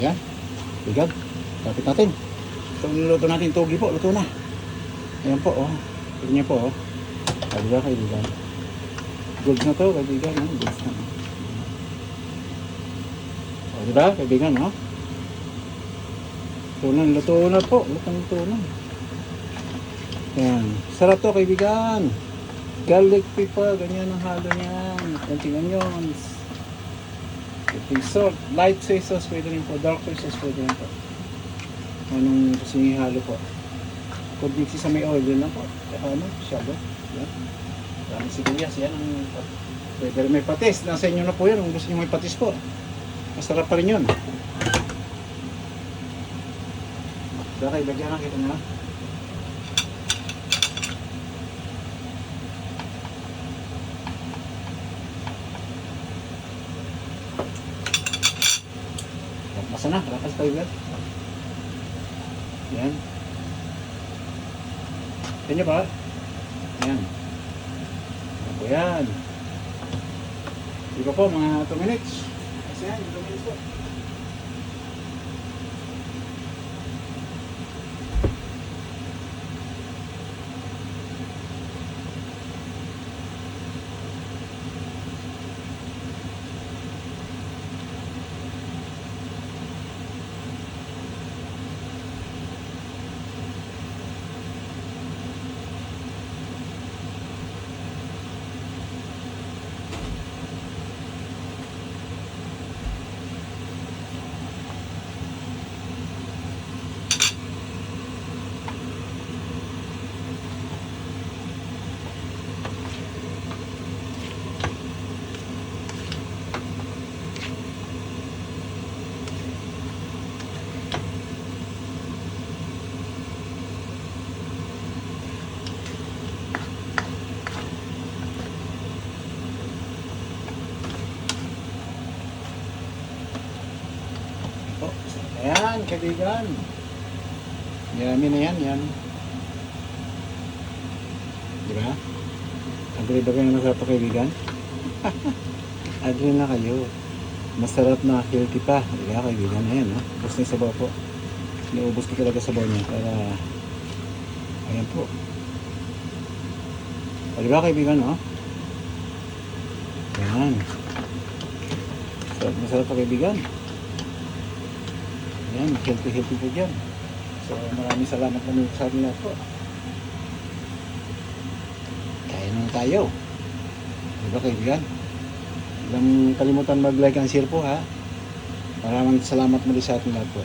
Yan. Bigan. Kapit natin. Ito niluto natin. Togi po. Luto na. Ayan po. Oh. Tignan niyo po. Oh. Sabi ba kaibigan? Goods na to kaibigan. Oh. Goods na. O diba kaibigan? Oh. Luto na po. Luto na. Ayan. Sarap to kaibigan. Garlic pepper. Ganyan ang halo niyan. Konting onions. Konting salt. Light soy sauce pwede rin po. Dark soy sauce pwede rin po. Anong gusto niyo ihalo po. Kung mix sa may oil yun lang po. Ano? Shadow. Yan. Maraming sibuyas. Yan ang pwede rin may patis. Nasa inyo na po yan. Kung gusto niyo may patis po. Masarap pa rin yun. Okay, bagyan na kita na. Masa na, rapas tayo agad. Yan. Yan ba? Yan. Yan po yan. Hindi ko po, mga 2 minutes. Kasi yan, 2 minutes po. Ayan, kaibigan. Yummy na yan, yan. Diba? Agree ba kayo na masarap pa kaibigan? Agree na kayo. Masarap na, healthy pa. Diba kaibigan? Ayan, no? Ubus na yung sabaw po. Niubos ko talaga sabaw niya para... Ayan po. O, diba kaibigan, no? Ayan. Masarap pa kaibigan. Ayan, healthy po dyan. So, maraming salamat naman sa atin lahat po. Kaya naman tayo. Diba kaibigan? Huwag kalimutan mag-like and share po ha. Maraming salamat muli sa atin lahat po.